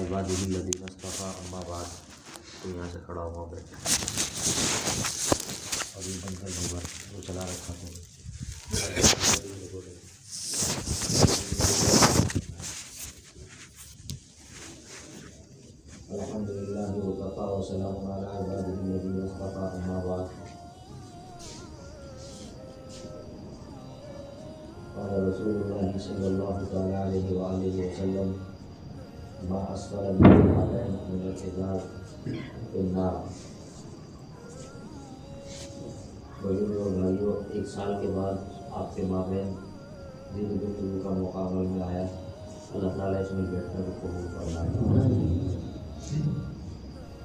عباده الذین اصطفیٰ اما بعد. تو یہاں سے کھڑا ہوا بیٹھے اور یہ بند کر دوں وہ چلا رکھا تھا. الحمدللہ وکفیٰ وسلام علی عباده الذین اصطفیٰ اما بعد. قال رسول اللہ صلی اللہ تعالی علیہ وآلہ وسلم ما اسفل من الکعبین من الازار فی النار. بزرگوں اور بھائیوں، ایک سال کے بعد آپ کے مابین دل گفتگو کا موقع میں آیا. اللہ تعالیٰ اس میں بیٹھنے کو قبول فرمائے.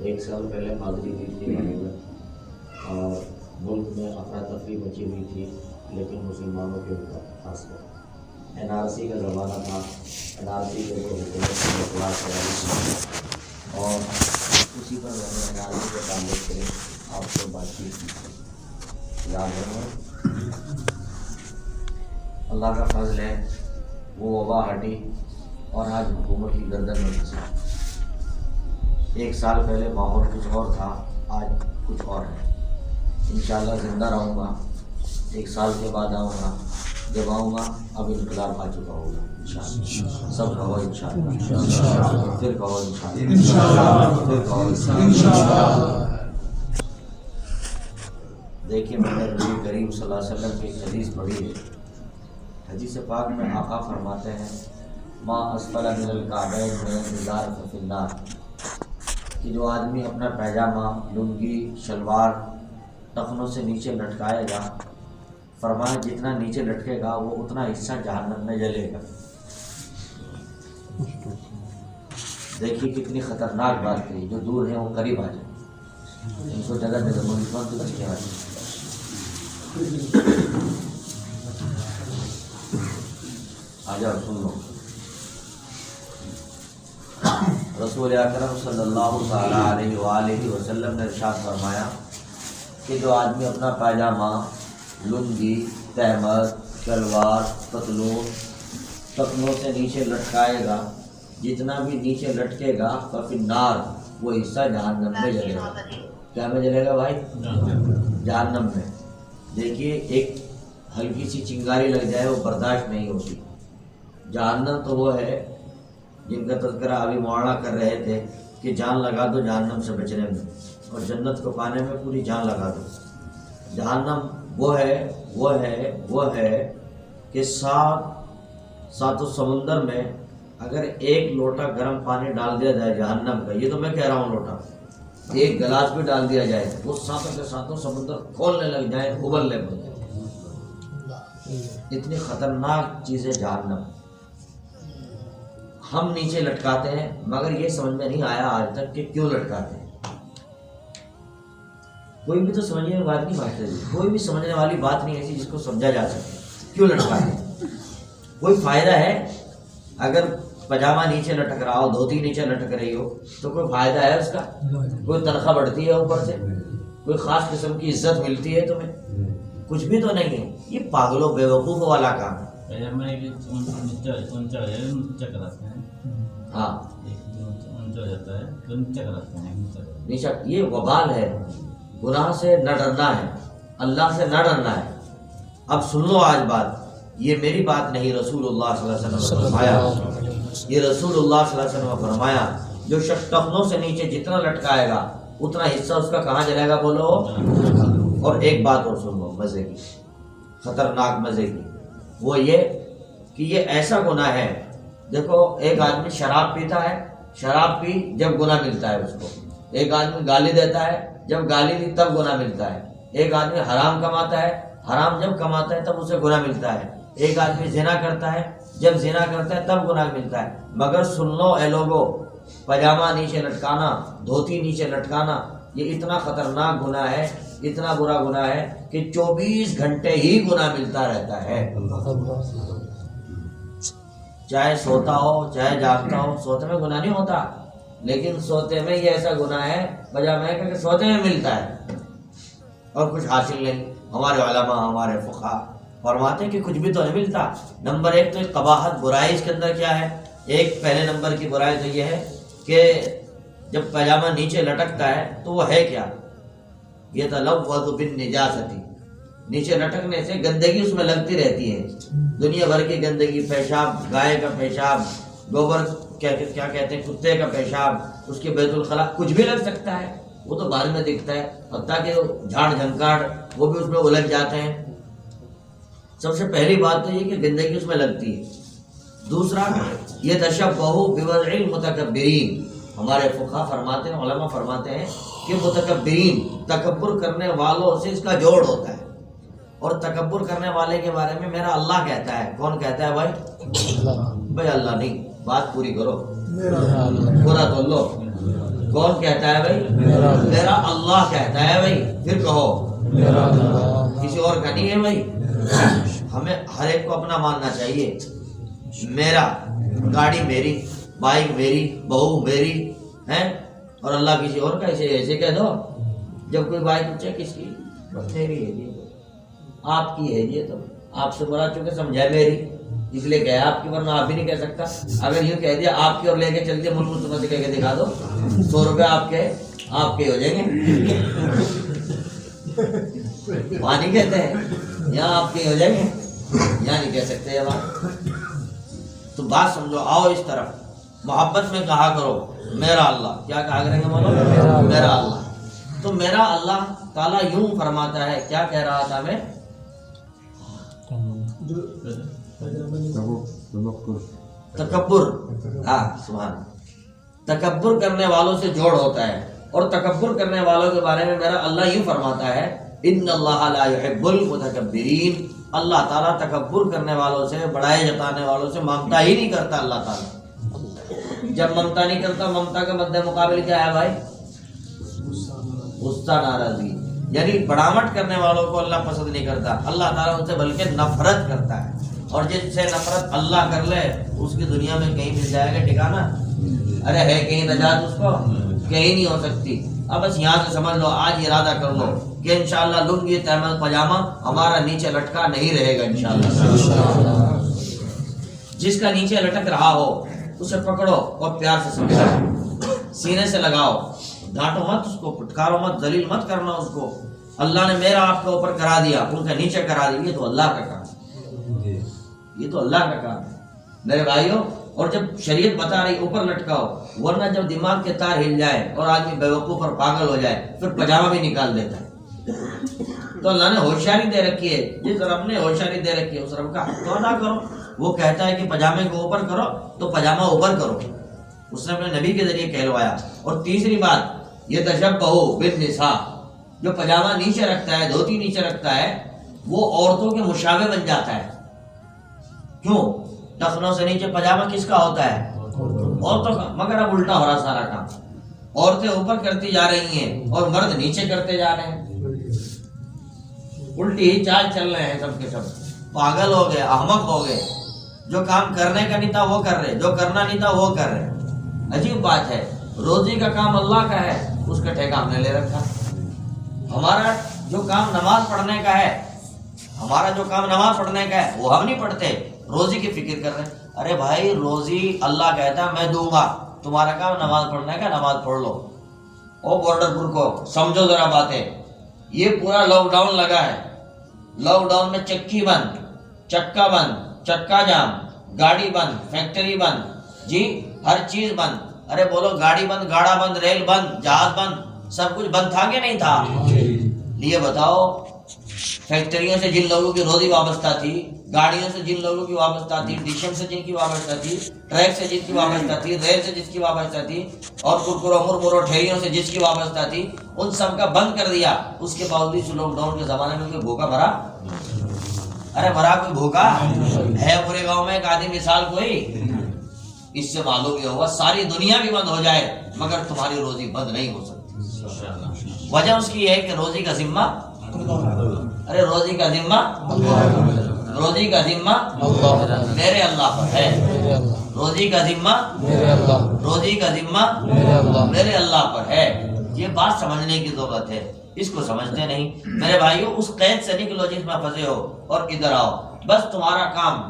ایک سال پہلے حاضری ہوئی تھی غالباً اور ملک میں افراتفری مچی ہوئی تھی، لیکن مسلمانوں کے اوپر خاص کر NRC کا زمانہ تھا. NRC کے اوپر حکومت نے اقرار کرائی تھی اور اسی پر میں نے NRC کے تعلق سے آپ سے بات چیت کی. یاد ہے اللہ کا فضل ہے، وہ وبا ہٹی اور آج حکومت کی گردن میں پھنسا. ایک سال پہلے ماحول کچھ اور تھا، آج کچھ اور ہے. انشاءاللہ زندہ رہوں گا، ایک سال کے بعد آؤں گا. جب آؤں گا اب انقلاب آ چکا ہوگا انشاءاللہ. سب کہو انشاءاللہ، پھر کہو انشاءاللہ، پھر کہو انشاءاللہ. دیکھیے میں نے نبی کریم صلی اللہ علیہ وسلم کی ایک حدیث پڑھی ہے. حدیث پاک میں آقا فرماتے ہیں ما اسفل من الکعبین من الازار ففی النار، کہ جو آدمی اپنا پیجامہ، لنگی، شلوار ٹخنوں سے نیچے لٹکائے گا، فرمایا جتنا نیچے لٹکے گا وہ اتنا حصہ جہنم میں جلے گا. دیکھیے کتنی خطرناک بات کہی. جو دور ہیں وہ قریب آ جائیں، ان کو جگہ جگہ ملکوں تو بچے آ جائیں. آ جاؤ سن لو. رسول اکرم صلی اللہ تعالیٰ علیہ وآلہ وسلم نے ارشاد فرمایا کہ جو آدمی اپنا پاجامہ، لنگی، تہمد، شلوار، پتلون ٹخنوں سے نیچے لٹکائے گا، جتنا بھی نیچے لٹکے گا ففی النار، وہ حصہ جہنم میں جلے گا. کیا میں جلے گا بھائی؟ جہنم میں. دیکھیے ایک ہلکی سی چنگاری لگ جائے وہ برداشت نہیں ہوتی. جہنم تو وہ ہے جن کا تذکرہ ابھی مولانا کر رہے تھے کہ جان لگا دو جہنم سے بچنے میں اور جنت کو پانے میں پوری جان لگا دو. جہنم وہ ہے کہ ساتوں سمندر میں اگر ایک لوٹا گرم پانی ڈال دیا جائے جہنم کا، یہ تو میں کہہ رہا ہوں لوٹا، ایک گلاس بھی ڈال دیا جائے وہ ساتوں کے ساتوں سمندر کھولنے لگ جائے، ابلنے لگ جائے. اتنی خطرناک چیز ہے جہنم. ہم نیچے لٹکاتے ہیں مگر یہ سمجھ میں نہیں آیا آج تک کہ کیوں لٹکاتے ہیں. کوئی بھی تو سمجھنے والی بات نہیں بات ہے، کوئی بھی سمجھنے والی بات نہیں ایسی جس کو سمجھا جا سکے. کیوں لٹکاتے ہیں؟ کوئی فائدہ ہے؟ اگر پاجامہ نیچے لٹک رہا ہو، دھوتی نیچے لٹک رہی ہو تو کوئی فائدہ ہے اس کا؟ کوئی تنخواہ بڑھتی ہے اوپر سے؟ کوئی خاص قسم کی عزت ملتی ہے تمہیں؟ کچھ بھی تو نہیں ہے. یہ پاگلوں بیوقوفوں والا کام ہے. ہاں نیچا، یہ وبال ہے. گناہ سے نہ ڈرنا ہے، اللہ سے نہ ڈرنا ہے. اب سن لو آج بات، یہ میری بات نہیں، رسول اللہ صلی اللہ علیہ وسلم نے فرمایا. یہ رسول اللہ صلی اللہ علیہ وسلم نے فرمایا جو شخص ٹخنوں سے نیچے جتنا لٹکائے گا اتنا حصہ اس کا کہاں جلے گا؟ بولو. اور ایک بات اور سن لو مزے کی، خطرناک مزے کی، وہ یہ کہ یہ ایسا گناہ ہے. دیکھو ایک آدمی شراب پیتا ہے، شراب پی جب گناہ ملتا ہے اس کو. ایک آدمی گالی دیتا ہے، جب گالی دی تب گناہ ملتا ہے. ایک آدمی حرام کماتا ہے، حرام جب کماتا ہے تب اسے گناہ ملتا ہے. ایک آدمی زنا کرتا ہے، جب زنا کرتا ہے تب گناہ ملتا ہے. مگر سن لو اے لوگو، پاجامہ نیچے لٹکانا، دھوتی نیچے لٹکانا، یہ اتنا خطرناک گناہ ہے، اتنا برا گناہ ہے کہ 24 گھنٹے ہی گناہ ملتا رہتا ہے. چاہے سوتا ہو چاہے جاگتا ہو، سوتے میں گناہ نہیں ہوتا، لیکن سوتے میں یہ ایسا گناہ ہے وجہ میں کہ سوتے میں ملتا ہے اور کچھ حاصل نہیں. ہمارے علماء، ہمارے فقہاء فرماتے ہیں کہ کچھ بھی تو نہیں ملتا. نمبر ایک تو قباحت، برائی اس کے اندر کیا ہے؟ ایک پہلے نمبر کی برائی تو یہ ہے کہ جب پاجامہ نیچے لٹکتا ہے تو وہ ہے کیا؟ یہ تلوث بالنجاستی، نیچے لٹکنے سے گندگی اس میں لگتی رہتی ہے، دنیا بھر کی گندگی، پیشاب، گائے کا پیشاب، گوبر کیا کہتے ہیں، کتے کا پیشاب، اس کے بیت الخلا، کچھ بھی لگ سکتا ہے، وہ تو بعد میں دکھتا ہے، حتیٰ کہ جھاڑ جھنکاڑ وہ بھی اس میں الجھ جاتے ہیں۔ سب سے پہلی بات تو یہ کہ گندگی اس میں لگتی ہے۔ دوسرا، یہ تشبہ بوضع المتکبرین، ہمارے فقہا فرماتے ہیں، علماء فرماتے ہیں کہ متکبرین، تکبر کرنے والوں سے اس کا جوڑ ہوتا ہے، اور تکبر کرنے والے کے بارے میں میرا اللہ کہتا ہے۔ کون کہتا ہے بھائی اللہ نہیں، بات پوری کرو، پورا تو لو۔ کون کہتا ہے بھائی؟ میرا اللہ کہتا ہے بھائی، پھر کہو کسی اور کا نہیں ہے بھائی۔ ہمیں ہر ایک کو اپنا ماننا چاہیے، میرا، گاڑی میری، بائک میری، بہو میری ہے، اور اللہ کسی اور کا، اسے ایسے کہہ دو۔ جب کوئی بائک پوچھے کس کی، میری ہے یہ، آپ کی ہے یہ، تو آپ سے بڑا چونکہ سمجھا میری، اس لیے کہا آپ کی، ورنہ آپ بھی نہیں کہہ سکتا۔ اگر یہ کہہ دیا آپ کی اور لے کے چل دیا ملک تمہیں سے کہہ کے دکھا دو، 100 روپے آپ کے ہو جائیں گے، وہاں نہیں کہتے ہیں، یہاں آپ کے ہو جائیں گے، یہاں نہیں کہہ سکتے یہ بات۔ تو بات سمجھو، آؤ اس طرف، محبت میں کہا کرو میرا اللہ، کیا کہا کریں گے بولو؟ میرا اللہ۔ تو میرا اللہ تعالیٰ یوں فرماتا ہے، کیا کہہ رہا تھا میں؟ تکبر، ہاں سبحان، تکبر کرنے والوں سے جوڑ ہوتا ہے، اور تکبر کرنے والوں کے بارے میں میرا اللہ یوں فرماتا ہے، ان اللہ لا يحب المتکبرین، اللہ تعالیٰ تکبر کرنے والوں سے، بڑائی جتانے والوں سے ممتا ہی نہیں کرتا۔ اللہ تعالیٰ جب ممتا نہیں کرتا، ممتا کا مد مقابل کیا ہے بھائی؟ غصہ، ناراضگی، یعنی بڑھاوٹ کرنے والوں کو اللہ پسند نہیں کرتا، اللہ تعالیٰ ان سے بلکہ نفرت کرتا ہے، اور جس سے نفرت اللہ کر لے اس کی دنیا میں کہیں مل جائے گا ٹھکانا؟ ارے ہے کہیں نجات اس کو؟ کہیں نہیں ہو سکتی۔ اب بس یہاں سے سمجھ لو، آج ارادہ کر لو کہ انشاءاللہ لنگی تہمل پاجامہ ہمارا نیچے لٹکا نہیں رہے گا انشاءاللہ۔ جس کا نیچے لٹک رہا ہو اسے پکڑو اور پیار سے سمجھاؤ، سینے سے لگاؤ، ڈانٹو مت اس کو، پھٹکارو مت، ذلیل مت کرنا اس کو۔ اللہ نے میرا آپ کے اوپر کرا دیا، ان کا نیچے کرا دیا، یہ تو اللہ کا کام ہے، یہ تو اللہ کا کام ہے میرے بھائیوں۔ اور جب شریعت بتا رہی اوپر لٹکاؤ، ورنہ جب دماغ کے تار ہل جائے اور آدمی بیوقوف اور پاگل ہو جائے پھر پاجامہ بھی نکال دیتا ہے۔ تو اللہ نے ہوشیاری دے رکھی ہے، جس رب نے ہوشیاری دے رکھی ہے اس رب کا حق تو ادا کرو۔ وہ کہتا ہے کہ پاجامے کو اوپر کرو تو پاجامہ اوپر کرو، اس نے اپنے نبی کے ذریعے کہلوایا۔ اور تیسری بات، یہ تشبہ بالنساء، جو پاجامہ نیچے رکھتا ہے، دھوتی نیچے رکھتا ہے، وہ عورتوں کے مشابہ بن جاتا ہے۔ کیوں؟ ٹخنوں سے نیچے پاجامہ کس کا ہوتا ہے؟ عورتوں کا، مگر اب الٹا ہو رہا سارا کام، عورتیں اوپر کرتی جا رہی ہیں اور مرد نیچے کرتے جا رہے ہیں، الٹی ہی چال چل رہے ہیں، سب کے سب پاگل ہو گئے، احمق ہو گئے، جو کام کرنے کا نہیں تھا وہ کر رہے، جو کرنا نہیں تھا وہ کر رہے۔ عجیب بات ہے، روزی کا کام اللہ کا ہے، اس کا ٹھیکہ ہم نے لے رکھا۔ ہمارا جو کام نماز پڑھنے کا ہے، ہمارا جو کام نماز پڑھنے کا ہے وہ ہم نہیں پڑھتے، روزی کی فکر کر رہے ہیں۔ ارے بھائی، روزی اللہ کہتا ہے میں دوں گا، تمہارا کام نماز پڑھنے کا، نماز پڑھ لو۔ او بارڈر پور کو سمجھو ذرا باتیں، یہ پورا لاک ڈاؤن لگا ہے، لاک ڈاؤن میں چکی بند، چکا بند، چکا جام، گاڑی بند، فیکٹری بند، جی ہر چیز بند۔ ارے بولو، گاڑی بند، گاڑا بند، ریل بند، جہاز بند، سب کچھ بند تھا کہ نہیں تھا؟ یہ بتاؤ، فیکٹریوں سے جن لوگوں کی روزی وابستہ تھی، گاڑیوں سے جن لوگوں کی وابستہ تھی، ڈشم سے جن کی وابستہ تھی، ٹریک سے جن کی وابستہ تھی، ریل سے جس کی وابستہ تھی، اور کرکرو مرمرو ٹھیلیوں سے جس کی وابستہ تھی، ان سب کا بند کر دیا۔ اس کے باوجود لاک ڈاؤن کے زمانے میں کوئی بھوکا بھرا؟ ارے بھرا کوئی بھوکا ہے پورے گاؤں میں؟ ایک آدھی مثال کوئی؟ اس سے معلوم یہ ہوگا ساری دنیا بھی بند ہو جائے مگر تمہاری روزی بند نہیں ہو سکتی۔ وجہ اس کی یہ ہے کہ روزی کا ذمہ، ارے روزی کا ذمہ، روزی کا ذمہ میرے اللہ پر ہے، روزی کا ذمہ، روزی کا ذمہ میرے اللہ پر ہے۔ یہ بات سمجھنے کی ضرورت ہے، اس کو سمجھتے نہیں میرے بھائیوں۔ اس قید سے نکلو جس میں پھنسے ہو اور ادھر آؤ، بس تمہارا کام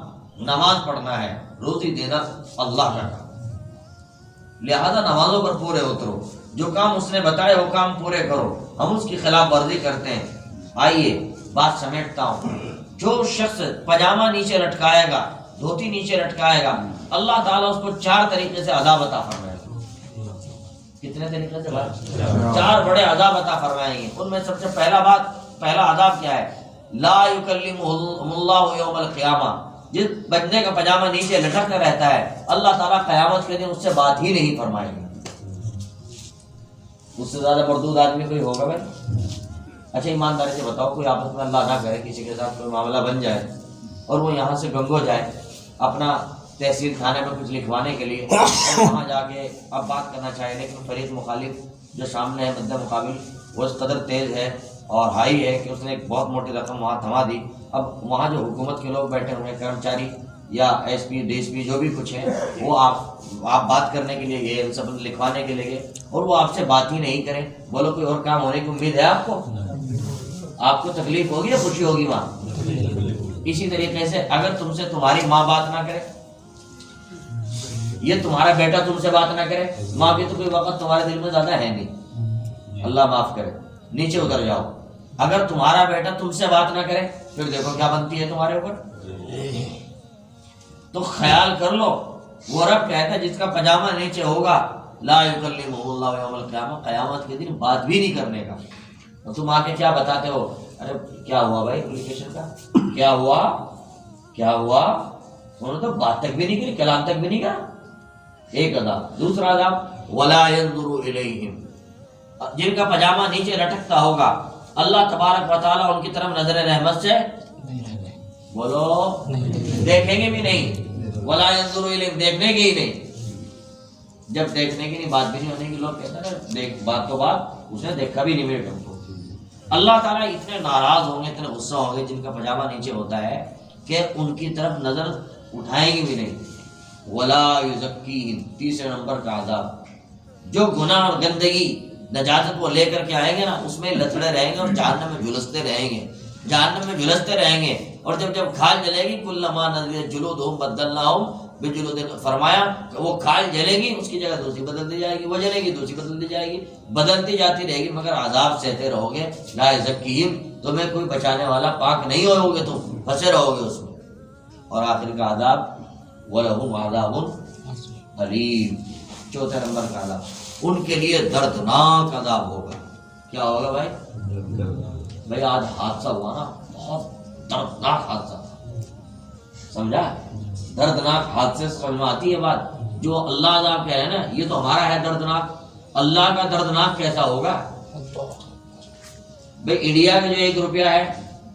نماز پڑھنا ہے، روزی دینا اللہ کا کام۔ لہذا نمازوں پر پورے اترو، جو کام اس نے بتائے وہ کام پورے کرو، ہم اس کی خلاف ورزی کرتے ہیں۔ آئیے بات سمیٹتا ہوں، جو شخص پاجامہ نیچے لٹکائے گا، دھوتی نیچے لٹکائے گا، اللہ تعالیٰ اس کو 4 طریقے سے عذاب عطا فرمائے گا۔ کتنے طریقے سے؟ 4 بڑے عذاب عطا فرمائیں گے۔ ان میں سب سے پہلا عذاب کیا ہے؟ لا یکلمہم اللہ یوم القیامہ، جس بندے کا پاجامہ نیچے لٹکتا رہتا ہے اللہ تعالیٰ قیامت کے دن اس سے بات ہی نہیں فرمائے گا۔ اس سے زیادہ مردود آدمی کوئی ہوگا بھائی؟ اچھا ایمانداری سے بتاؤ، کوئی آپس میں اللہ نہ کرے کسی کے ساتھ کوئی معاملہ بن جائے اور وہ یہاں سے گنگو جائے اپنا تحصیل تھانے میں کچھ لکھوانے کے لیے، وہاں جا کے اب بات کرنا چاہے، لیکن فریق مخالف جو سامنے ہے مد مقابل وہ اس قدر تیز ہے اور ہائی ہے کہ اس نے ایک بہت موٹی رقم وہاں تھما دی۔ اب وہاں جو حکومت کے لوگ بیٹھے ہوئے ہیں، کرمچاری یا S P D S P جو بھی کچھ ہیں، وہ آپ بات کرنے کے لیے گئے، سب لکھوانے کے لیے گئے اور وہ آپ سے بات ہی نہیں کریں، بولو کوئی اور کام ہونے کی امید ہے آپ کو؟ آپ کو تکلیف ہوگی یا خوشی ہوگی وہاں؟ اسی طریقے سے اگر تم سے تمہاری ماں بات نہ کرے، یہ تمہارا بیٹا تم سے بات نہ کرے، ماں بھی تو کوئی وقت تمہارے دل میں زیادہ ہے نہیں، اللہ معاف کرے، نیچے اتر جاؤ۔ اگر تمہارا بیٹا تم سے بات نہ کرے پھر دیکھو کیا بنتی ہے تمہارے اوپر۔ تو خیال کر لو، وہ رب کہتا ہے جس کا پاجامہ نیچے ہوگا لا یکلمہ اللہ یوم القیامہ، قیامت کے دن بات بھی نہیں کرنے کا۔ اور تم آ کے کیا بتاتے ہو؟ ارے کیا ہوا بھائی اپلیکیشن کا؟ کیا ہوا؟ انہوں نے تو بات تک بھی نہیں کی، کلام تک بھی نہیں کرا۔ ایک عذاب۔ دوسرا عذاب ولا ينظر الیہم، جن کا پاجامہ نیچے لٹکتا ہوگا اللہ تبارک و تعالیٰ ان کی طرف نظر رحمت سے بولو دیکھیں گے بھی نہیں، ولا ينظر الیہم، دیکھنے کی ہی نہیں۔ جب دیکھنے کی نہیں، بات بھی نہیں ہونے کی، لوگ کہتے ہیں دیکھ بات تو بات، اس نے دیکھا بھی نہیں میرے تم کو۔ اللہ تعالیٰ اتنے ناراض ہوں گے، اتنے غصہ ہوں گے جن کا پاجامہ نیچے ہوتا ہے کہ ان کی طرف نظر اٹھائیں گے بھی نہیں۔ ولا یزکیہم، تیسرے نمبر کا عذاب، جو گناہ اور گندگی نجاست وہ لے کر کے آئیں گے نا، اس میں لتڑے رہیں گے اور جہنم میں جھلستے رہیں گے، جہنم میں جھلستے رہیں گے۔ اور جب کھال جلے گی کلما نضجت جلودہم بدلناہم بجلود، فرمایا کہ وہ کھال جلے گی، اس کی جگہ دوسری بدل دی جائے گی، وہ جلے گی دوسری بدل دی جائے گی، بدلتی جاتی رہے گی، مگر عذاب سہتے رہو گے۔ لا یزکیہم، تمہیں کوئی بچانے والا پاک نہیں ہو گے، تم پھنسے رہو گے اس میں۔ اور آخر کا عذاب وَلَهُمْ عَذَابٌ أَلِيمٌ، چوتھے نمبر کا عذاب، ان کے لیے دردناک عذاب ہوگا۔ کیا ہوگا بھائی آج حادثہ ہوا نا، بہت دردناک حادثہ، سمجھا؟ دردناک حادثے سے سمجھ میں آتی ہے بات۔ جو اللہ عذاب کہہ رہے ہیں نا، یہ تو ہمارا ہے دردناک، اللہ کا دردناک کیسا ہوگا؟ بھائی انڈیا کا جو 1 روپیہ ہے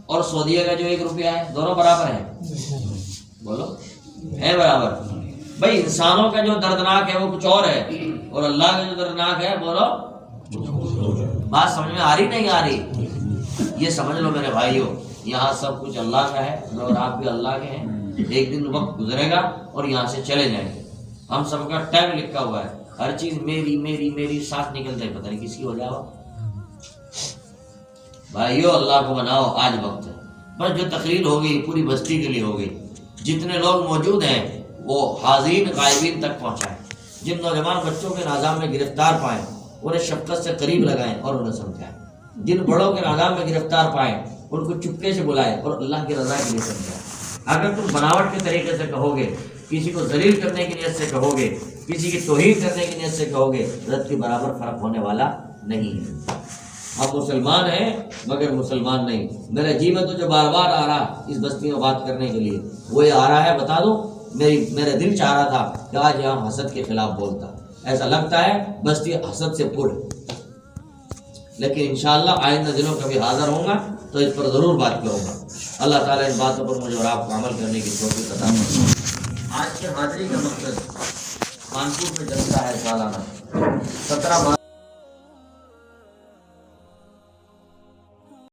اور سعودیہ کا جو 1 روپیہ ہے، دونوں برابر ہیں؟ بولو ہے برابر؟ بھائی انسانوں کا جو دردناک ہے وہ کچھ اور ہے، اور اللہ کا جو دردناک ہے بولو، بات سمجھ میں آ رہی نہیں آ رہی؟ یہ سمجھ لو میرے بھائیو، یہاں سب کچھ اللہ کا ہے اور آپ بھی اللہ کے ہیں۔ ایک دن وقت گزرے گا اور یہاں سے چلے جائیں گے، ہم سب کا ٹائم لکھا ہوا ہے، ہر چیز میری میری میری ساتھ نکلتا ہے، پتہ نہیں کس کی ہو جائے گا۔ بھائیو اللہ کو مناؤ، آج وقت ہے۔ بس جو تقریر ہو گئی پوری بستی کے لیے ہو گئی، جتنے لوگ موجود ہیں وہ حاضرین غائبین تک پہنچائیں، جن نوجوان بچوں کے نظام میں گرفتار پائیں انہیں شفقت سے قریب لگائیں اور انہیں سمجھائیں، جن بڑوں کے نظام میں گرفتار پائیں ان کو چپکے سے بلائیں اور اللہ کی رضا کے لیے سمجھائیں۔ اگر تم بناوٹ کے طریقے سے کہو گے، کسی کو ذلیل کرنے کی نیت سے کہو گے، کسی کی توہین کرنے کی نیت سے کہو گے، رد کے برابر فرق ہونے والا نہیں ہے۔ ہم مسلمان ہیں مگر مسلمان نہیں۔ میرے جی میں تو جو بار بار آ رہا اس بستی میں بات کرنے کے لیے وہ یہ آ رہا ہے، بتا دوں میرے دل چاہ رہا تھا کہ آج یہاں حسد کے خلاف بولتا، ایسا لگتا ہے بستی حسد سے پر، لیکن انشاءاللہ آئندہ دنوں کبھی حاضر ہوں گا تو اس پر ضرور بات کروں گا۔ اللہ تعالیٰ ان باتوں پر مجھے اور آپ کو عمل کرنے کی توفیق عطا فرمائے۔ آج کے حاضری کا مقصد کانپور میں جلسہ ہے سالانہ 17